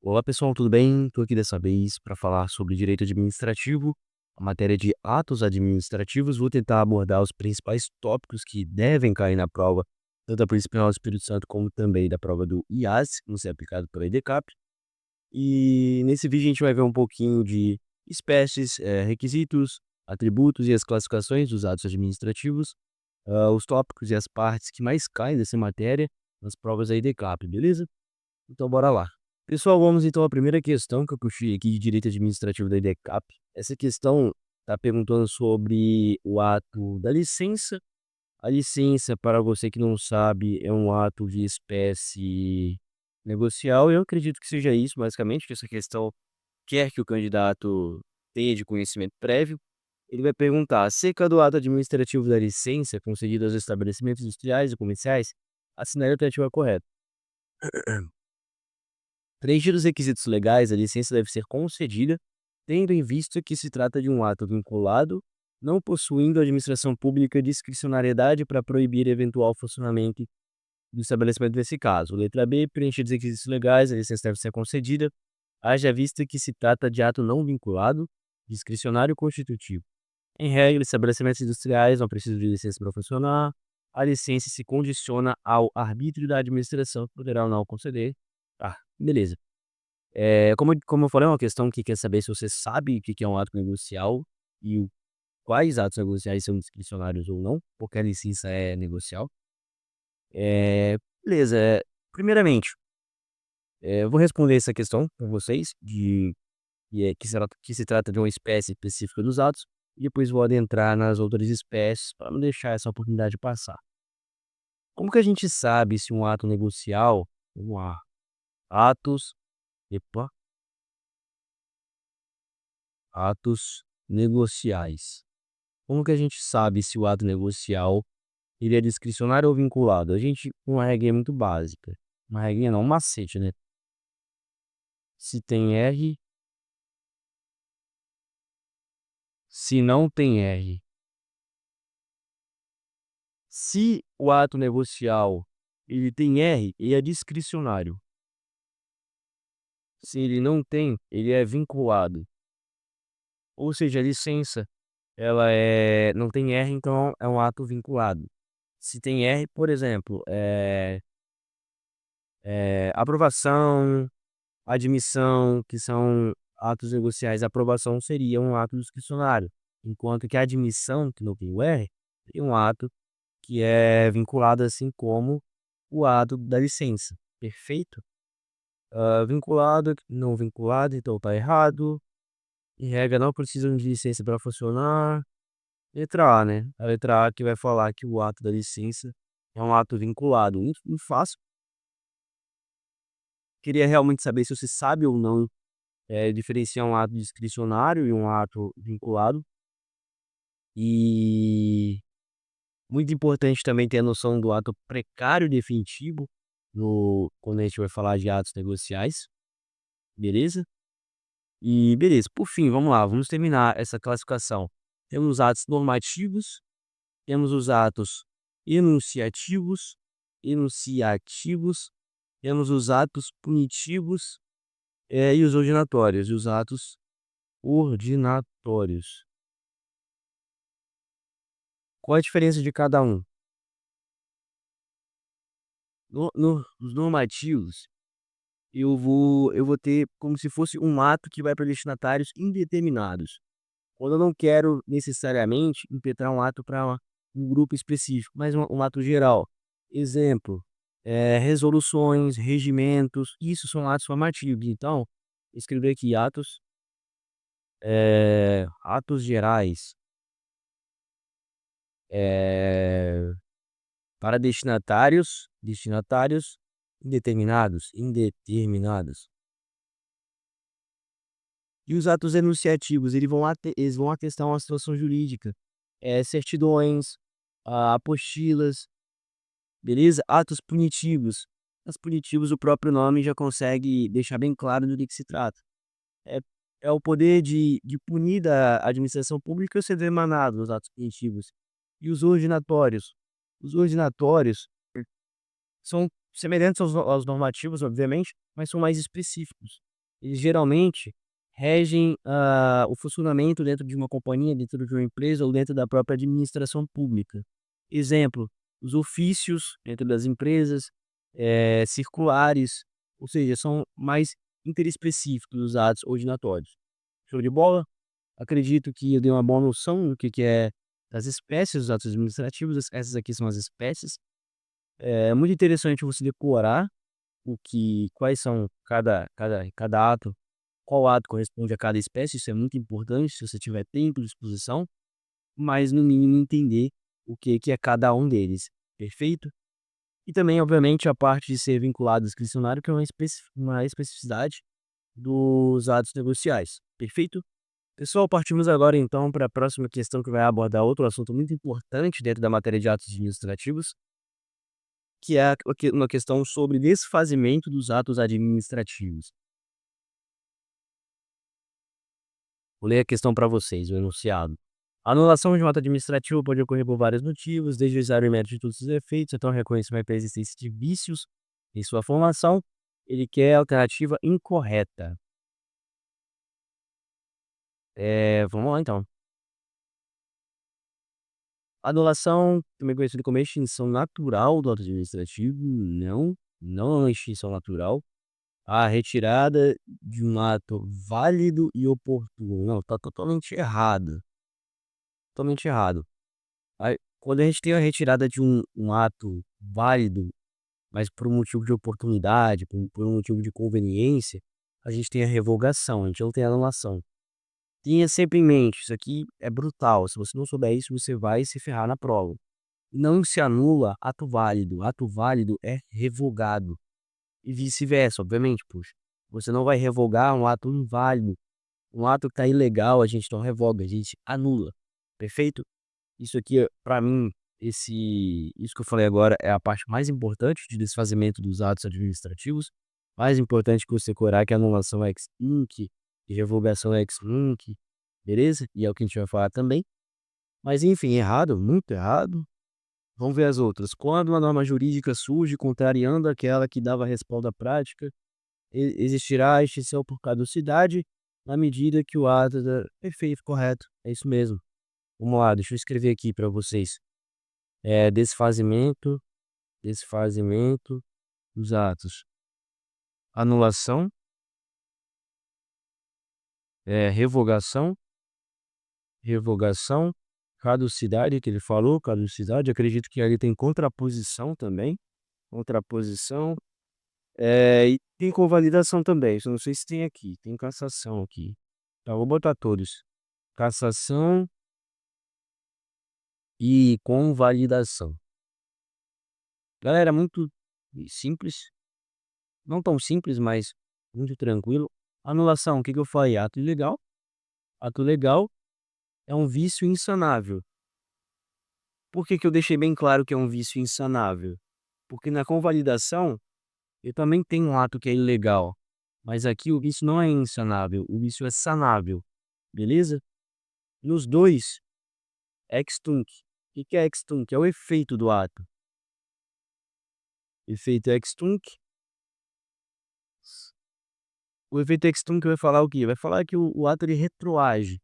Olá pessoal, tudo bem? Estou aqui dessa vez para falar sobre direito administrativo, a matéria de atos administrativos. Vou tentar abordar os principais tópicos que devem cair na prova, tanto da Polícia Penal do Espírito Santo como também da prova do IAS, que não ser aplicado pela EDCAP. E nesse vídeo a gente vai ver um pouquinho de espécies, requisitos, atributos e as classificações dos atos administrativos, os tópicos e as partes que mais caem dessa matéria nas provas da EDCAP, beleza? Então bora lá. Pessoal, vamos então à primeira questão que eu puxei aqui de direito administrativo da IDECAP. Essa questão está perguntando sobre o ato da licença. A licença, para você que não sabe, é um ato de espécie negocial. Eu acredito que seja isso, basicamente, que essa questão quer que o candidato tenha de conhecimento prévio. Ele vai perguntar: acerca do ato administrativo da licença concedido aos estabelecimentos industriais e comerciais, assinale a alternativa correta. Preenchidos os requisitos legais, a licença deve ser concedida, tendo em vista que se trata de um ato vinculado, não possuindo a administração pública discricionariedade para proibir eventual funcionamento do estabelecimento nesse caso. Letra B, preenchidos os requisitos legais, a licença deve ser concedida, haja vista que se trata de ato não vinculado, discricionário constitutivo. Em regra, estabelecimentos industriais não precisam de licença para funcionar, a licença se condiciona ao arbítrio da administração, que poderá ou não conceder. Ah, beleza. Como eu falei, é uma questão que quer saber se você sabe o que que é um ato negocial e quais atos negociais são discricionários ou não, porque a licença é negocial. Beleza, primeiramente, eu vou responder essa questão para vocês, que se trata de uma espécie específica dos atos, e depois vou adentrar nas outras espécies para não deixar essa oportunidade passar. Como que a gente sabe se um ato negocial, vamos lá, atos, epa, atos negociais. Como que a gente sabe se o ato negocial ele é discricionário ou vinculado? A gente, uma regrinha muito básica. Uma regrinha não, um macete, né? Se tem R, se não tem R. Se o ato negocial ele tem R, ele é discricionário. Se ele não tem, ele é vinculado. Ou seja, a licença, ela não tem R, então é um ato vinculado. Se tem R, por exemplo, aprovação, admissão, que são atos negociais, a aprovação seria um ato discricionário, enquanto que a admissão, que não tem o R, é um ato que é vinculado assim como o ato da licença. Perfeito? Vinculado, não vinculado, então tá errado. Em regra, não precisam de licença para funcionar. Letra A, né? A letra A que vai falar que o ato da licença é um ato vinculado. Muito fácil. Queria realmente saber se você sabe ou não diferenciar um ato discricionário e um ato vinculado. E muito importante também ter a noção do ato precário definitivo quando a gente vai falar de atos negociais, beleza? E beleza, por fim, vamos lá, vamos terminar essa classificação. Temos os atos normativos, temos os atos enunciativos, enunciativos, temos os atos punitivos, e os ordinatórios, e os atos ordinatórios. Qual a diferença de cada um? Nos normativos, eu vou ter como se fosse um ato que vai para destinatários indeterminados. Quando eu não quero necessariamente impetrar um ato para um grupo específico, mas um ato geral. Exemplo, resoluções, regimentos, isso são atos formativos. Então, escrever aqui atos gerais, eh para destinatários indeterminados. E os atos enunciativos, eles vão atestar uma situação jurídica, certidões, apostilas, beleza? Atos punitivos. Atos punitivos, o próprio nome já consegue deixar bem claro do que se trata. É é o poder de punir da administração pública sendo emanado nos atos punitivos. E os ordinatórios? Os ordinatórios são semelhantes aos normativos, obviamente, mas são mais específicos. eles geralmente regem, o funcionamento dentro de uma companhia, dentro de uma empresa ou dentro da própria administração pública. Exemplo, os ofícios dentro das empresas, circulares, ou seja, são mais interespecíficos os atos ordinatórios. Show de bola? Acredito que eu dei uma boa noção do que é das espécies dos atos administrativos, essas aqui são as espécies. É muito interessante você decorar quais são cada ato, qual ato corresponde a cada espécie, isso é muito importante se você tiver tempo, disposição, mas no mínimo entender o que é cada um deles, perfeito? E também, obviamente, a parte de ser vinculado ao discricionário, que é uma especificidade dos atos negociais, perfeito? Pessoal, partimos agora então para a próxima questão que vai abordar outro assunto muito importante dentro da matéria de atos administrativos, que é uma questão sobre desfazimento dos atos administrativos. Vou ler a questão para vocês, o enunciado. A anulação de um ato administrativo pode ocorrer por vários motivos, desde o exame e mérito de todos os efeitos, até o reconhecimento da existência de vícios em sua formação. Ele quer a alternativa incorreta. Vamos lá então. Anulação, também conhecido como extinção natural do ato administrativo, não é uma extinção natural. A retirada de um ato válido e oportuno. Não, tá totalmente errado. Totalmente errado. Aí, quando a gente tem a retirada de um ato válido, mas por um motivo de oportunidade, por um motivo de conveniência, a gente tem a revogação, a gente não tem a anulação. Tenha sempre em mente, isso aqui é brutal. Se você não souber isso, você vai se ferrar na prova. Não se anula ato válido é revogado. E vice-versa, obviamente, puxa. Você não vai revogar um ato inválido. Um ato que tá ilegal, a gente não revoga, a gente anula. Perfeito? Isso aqui, pra mim, isso que eu falei agora é a parte mais importante de desfazimento dos atos administrativos. Mais importante que você decorar que a anulação é ex-nunc e revogação é ex-nunc, beleza? E é o que a gente vai falar também. Mas enfim, errado, muito errado. Vamos ver as outras. Quando uma norma jurídica surge contrariando aquela que dava respaldo à prática, existirá a extinção por caducidade na medida que o ato perfeito, correto. É isso mesmo. Vamos lá, deixa eu escrever aqui para vocês. Desfazimento, desfazimento dos atos. Anulação, revogação, revogação, caducidade, que ele falou, caducidade. Acredito que ali tem contraposição também. Contraposição. E tem convalidação também, isso eu não sei se tem aqui, tem cassação aqui. Tá, vou botar todos. Cassação e convalidação. Galera, muito simples, não tão simples, mas muito tranquilo. Anulação, o que que eu falei? Ato ilegal. Ato legal é um vício insanável. Por que que eu deixei bem claro que é um vício insanável? Porque na convalidação, eu também tenho um ato que é ilegal, mas aqui o vício não é insanável, o vício é sanável, beleza? Nos dois, ex-tunc. O que é ex-tunc? É o efeito do ato. Efeito ex-tunc. O efeito ex-tunc vai falar o quê? Vai falar que o ato ele retroage.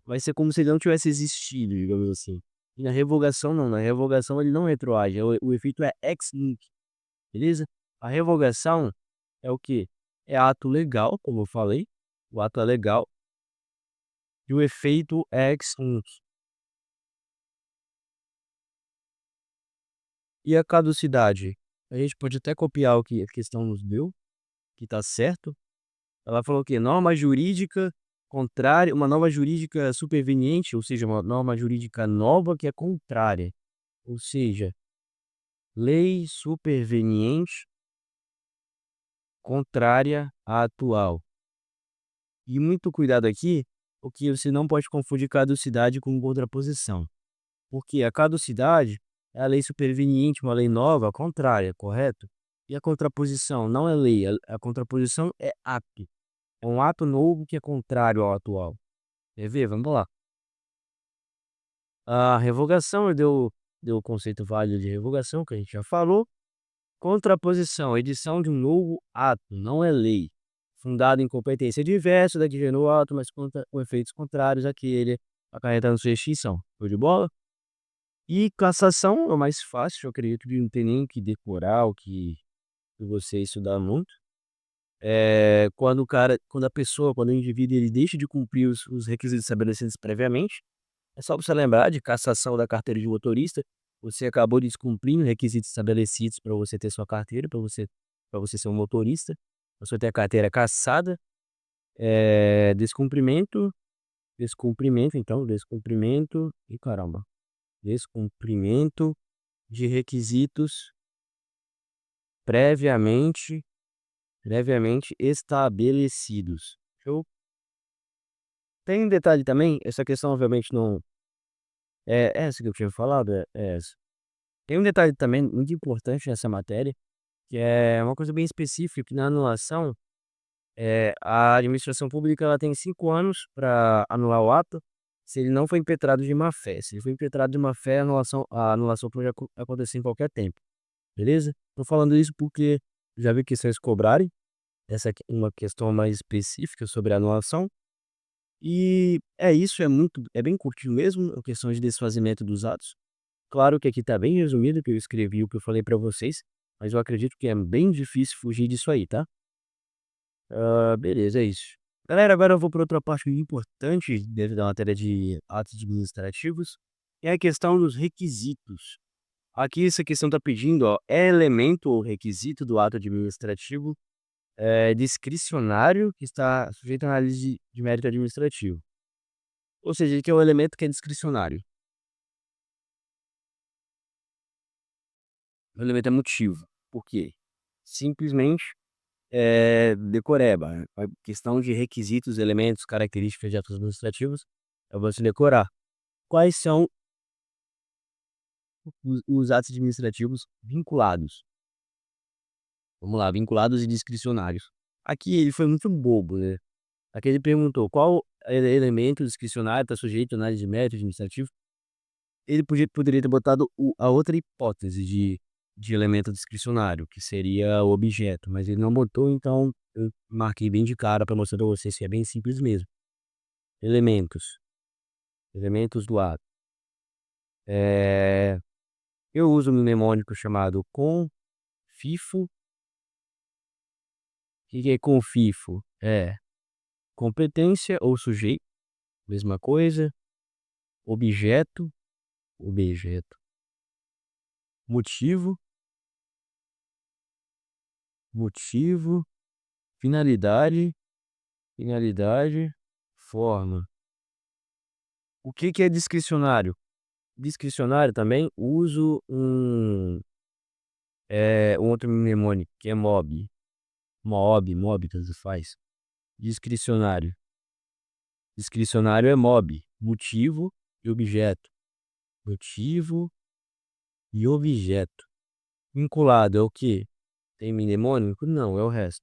Vai ser como se ele não tivesse existido, digamos assim. E na revogação não, na revogação ele não retroage, o efeito é ex-nunc, beleza? A revogação é o quê? É ato legal, como eu falei, o ato é legal, e o efeito é ex-nunc. E a caducidade? A gente pode até copiar o que a questão nos deu, que tá certo. Ela falou o quê? Norma jurídica contrária, uma norma jurídica superveniente, ou seja, uma norma jurídica nova que é contrária. Ou seja, lei superveniente contrária à atual. E muito cuidado aqui, porque você não pode confundir caducidade com contraposição. Porque a caducidade é a lei superveniente, uma lei nova, contrária, correto? E a contraposição não é lei, a contraposição é ato. É um ato novo que é contrário ao atual. Quer ver? Vamos lá. A revogação, deu o conceito válido de revogação, que a gente já falou. Contraposição, edição de um novo ato, não é lei. fundado em competência diversa da que gerou ato, mas com efeitos contrários àquele, acarretando sua extinção. Show de bola? E cassação é o mais fácil, eu acredito que não tem nem que decorar o que você estudar muito. Quando o indivíduo ele deixa de cumprir os requisitos estabelecidos previamente, é só você lembrar de cassação da carteira de motorista. Você acabou descumprindo os requisitos estabelecidos para você ter sua carteira, para você ser um motorista. Você ter a carteira cassada, descumprimento, descumprimento e caramba, descumprimento de requisitos previamente estabelecidos. Show? Tem um detalhe também, essa questão obviamente não é essa que eu tinha falado, é essa. Tem um detalhe também muito importante nessa matéria, que é uma coisa bem específica, que na anulação, a administração pública ela tem 5 anos para anular o ato, se ele não foi impetrado de má fé. Se ele foi impetrado de má fé, a anulação pode acontecer em qualquer tempo, beleza? Tô falando isso porque já vi questões cobrarem, essa aqui é uma questão mais específica sobre a anulação. E é isso, é bem curtinho mesmo, a questão de desfazimento dos atos. Claro que aqui tá bem resumido, que eu escrevi o que eu falei pra vocês, mas eu acredito que é bem difícil fugir disso aí, tá? Beleza, é isso. Galera, agora eu vou para outra parte importante dentro da matéria de atos administrativos, que é a questão dos requisitos. Aqui essa questão tá pedindo, ó, é elemento ou requisito do ato administrativo discricionário que está sujeito à análise de mérito administrativo. Ou seja, que é o elemento que é discricionário. O elemento é motivo. Por quê? Simplesmente decoreba. A questão de requisitos, elementos, características de atos administrativos, é você decorar. Quais são os atos administrativos vinculados? Vamos lá, vinculados e discricionários. Aqui ele foi muito bobo, né? Aqui ele perguntou qual elemento discricionário está sujeito à análise de mérito administrativo. Ele poderia ter botado a outra hipótese de elemento discricionário, que seria o objeto, mas ele não botou, então eu marquei bem de cara para mostrar para vocês que é bem simples mesmo. Elementos. Elementos do ato. Eu uso um mnemônico chamado confifo. O que é confifo? É competência ou sujeito, mesma coisa. Objeto, motivo, finalidade, forma. O que é discricionário? Discricionário também uso um outro mnemônico, que é mob, tanto faz. Discricionário. Discricionário é mob, motivo e objeto. Motivo e objeto. Vinculado é o quê? Tem mnemônico? Não, é o resto.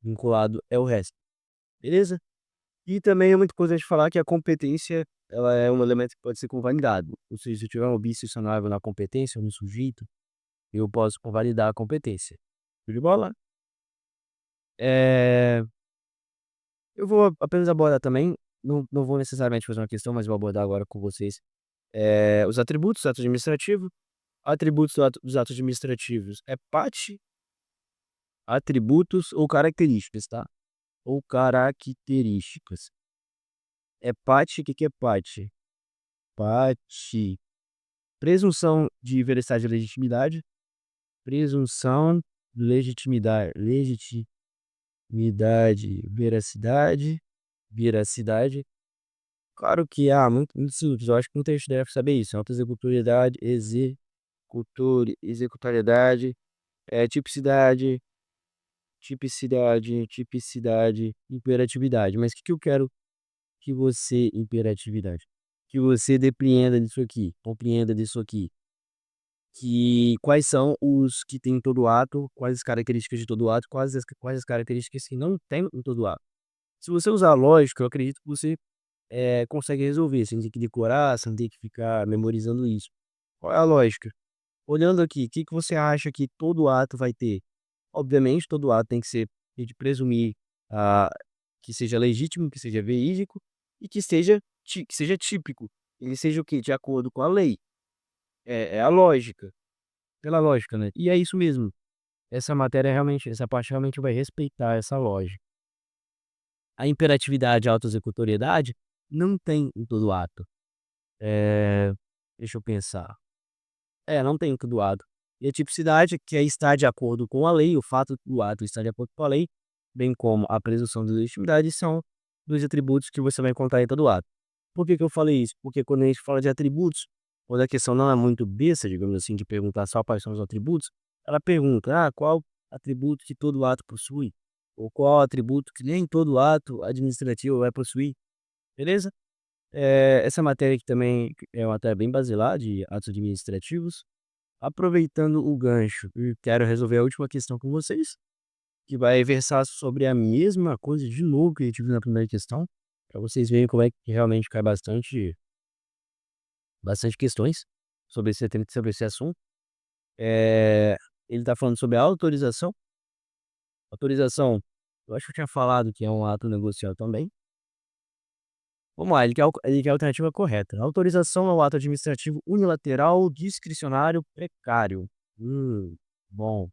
Vinculado é o resto. Beleza? E também é muito importante falar que a competência, ela é um elemento que pode ser convalidado. Ou seja, se eu tiver um objecionável na competência, no sujeito, eu posso convalidar a competência. Show de bola? Eh, eu vou apenas abordar também, não vou necessariamente fazer uma questão, mas vou abordar agora com vocês, os atributos do ato administrativo. Atributos dos atos administrativos é parte, atributos ou características, tá? Ou características. É parte, o que que é parte? Parte, presunção de veracidade e legitimidade, presunção, legitimidade, veracidade. Claro que muito simples, eu acho que muita gente deve saber isso, auto-executoriedade, executoriedade, tipicidade, imperatividade. Mas o que que eu quero que você imperatividade, que você depreenda disso aqui, compreenda disso aqui, que quais são os que tem em todo ato, quais as características de todo ato, quais as características que não tem em todo ato. Se você usar a lógica, eu acredito que você consegue resolver, sem ter que decorar, sem ter que ficar memorizando isso. Qual é a lógica? Olhando aqui, o que que você acha que todo ato vai ter? Obviamente, todo ato tem que ser e de presumir, ah, que seja legítimo, que seja verídico e que seja típico. Ele seja o quê? De acordo com a lei. É a lógica, pela lógica, né. E é isso mesmo, essa parte realmente vai respeitar essa lógica. A imperatividade e a autoexecutoriedade não tem em todo ato. Eh, Deixa eu pensar. Não tem em todo ato. E a tipicidade, que é estar de acordo com a lei, o fato do ato estar de acordo com a lei, bem como a presunção de legitimidade, são 2 atributos que você vai encontrar em todo ato. Por que que eu falei isso? Porque quando a gente fala de atributos, quando a questão não é muito besta, digamos assim, de perguntar só quais são os atributos, ela pergunta: "Ah, qual atributo que todo ato possui?" Ou qual atributo que nem todo ato administrativo vai possuir, beleza? Essa matéria aqui também é uma matéria bem basilar de atos administrativos. Aproveitando o gancho, quero resolver a última questão com vocês, que vai versar sobre a mesma coisa de novo que a gente viu na primeira questão, para vocês verem como é que realmente cai bastante questões sobre esse assunto. Eh, ele está falando sobre a autorização. Autorização, eu acho que eu tinha falado que é um ato negocial também. Vamos lá, ele quer a alternativa correta. Autorização é um ato administrativo unilateral, discricionário, precário. Bom.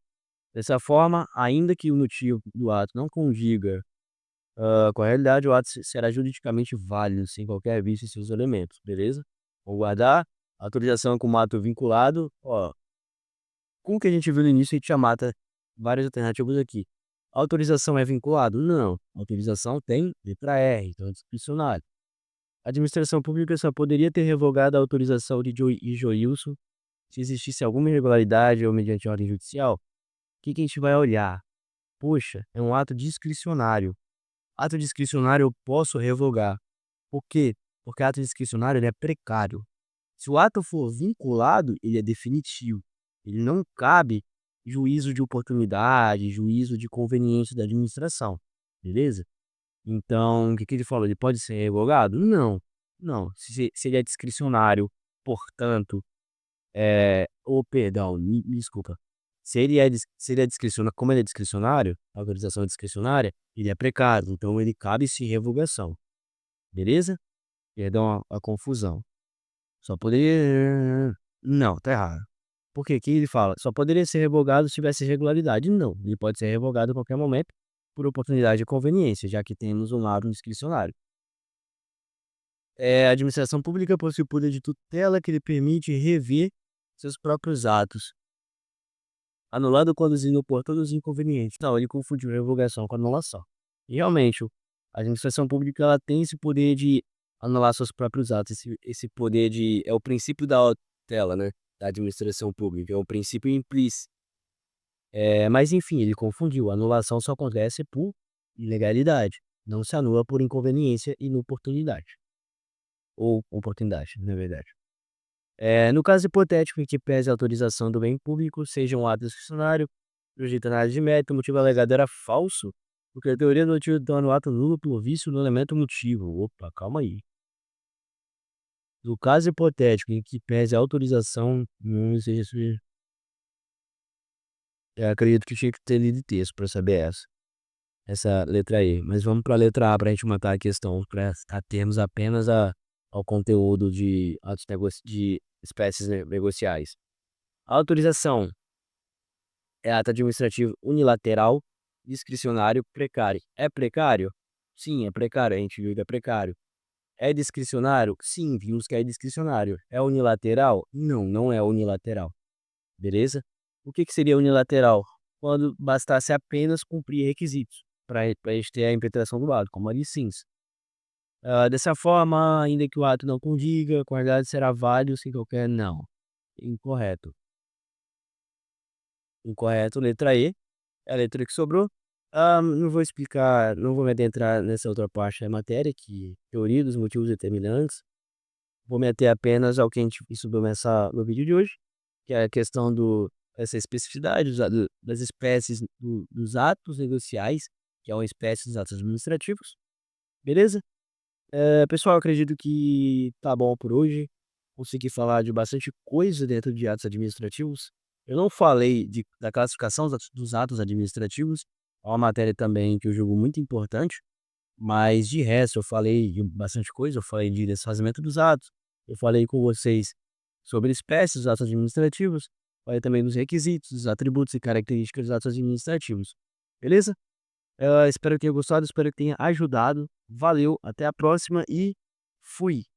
Dessa forma, ainda que o motivo do ato não condiga, com a realidade, o ato será juridicamente válido, sem qualquer vício em seus elementos, beleza? Vou guardar. Autorização como ato vinculado, ó, com o que a gente viu no início, a gente já mata várias alternativas aqui. Autorização é vinculado? Não. Autorização tem letra R, então é discricionário. A administração pública só poderia ter revogado a autorização de Joilson se existisse alguma irregularidade ou mediante ordem judicial. O que que a gente vai olhar? Poxa, é um ato discricionário. Ato discricionário eu posso revogar. Por quê? Porque ato discricionário ele é precário. Se o ato for vinculado, ele é definitivo. Ele não cabe juízo de oportunidade, juízo de conveniência da administração, beleza? Então, o que que ele falou? Ele pode ser revogado? Não, não. Se ele é discricionário, portanto, perdão, me desculpa. Se ele é discricionário, como ele é discricionário, a autorização é discricionária, ele é precário, então ele cabe-se revogação, beleza? Perdão a confusão. Só poderia não, tá errado. Porque aqui ele fala: "Só poderia ser revogado se tivesse irregularidade". Não, ele pode ser revogado a qualquer momento, por oportunidade e conveniência, já que temos um lado discricionário. A administração pública possui poder de tutela que lhe permite rever seus próprios atos. Anulando quando os inoportunos e inconvenientes. Não, ele confundiu revogação com anulação. E realmente, a administração pública ela tem esse poder de anular seus próprios atos, esse poder de é o princípio da tutela, né, da administração pública, é um princípio implícito. Mas enfim, ele confundiu, a anulação só acontece por ilegalidade, não se anula por inconveniência e inoportunidade, ou oportunidade, na verdade. No caso hipotético em que pese a autorização do bem público, seja um ato discricionário, projeto análise de mérito, o motivo alegado era falso, porque a teoria do motivo torna o ato nulo pelo vício no elemento motivo. Opa, calma aí. No caso hipotético em que pese a autorização, não seja eu acredito que tinha que ter lido texto para saber essa letra E. Mas vamos para a letra A para a gente matar a questão, para atermos apenas ao conteúdo de atos de espécies negociais. A autorização é ato administrativo unilateral, discricionário, precário. É precário? Sim, é precário, a gente viu que é precário. É discricionário? Sim, vimos que é discricionário. É unilateral? Não, não é unilateral, beleza? O que que seria unilateral? Quando bastasse apenas cumprir requisitos para a gente ter a impetração do ato, como a licença. Dessa forma, ainda que o ato não condiga, a qualidade será válido sem qualquer não. Incorreto. Incorreto, letra E. É a letra que sobrou. Não vou explicar, não vou me adentrar nessa outra parte da matéria, que teoria dos motivos determinantes. Vou me ater apenas ao que a gente estudou no vídeo de hoje, que é a questão essa especificidade das espécies dos atos negociais, que é uma espécie dos atos administrativos, beleza? Pessoal, acredito que tá bom por hoje. Consegui falar de bastante coisa dentro de atos administrativos. Eu não falei da classificação dos atos administrativos, é uma matéria também que eu julgo muito importante, mas de resto eu falei de bastante coisa, eu falei de desfazimento dos atos, eu falei com vocês sobre espécies dos atos administrativos, falei também dos requisitos, dos atributos e características dos atos administrativos. Beleza? Espero que tenha gostado, espero que tenha ajudado. Valeu, até a próxima e fui!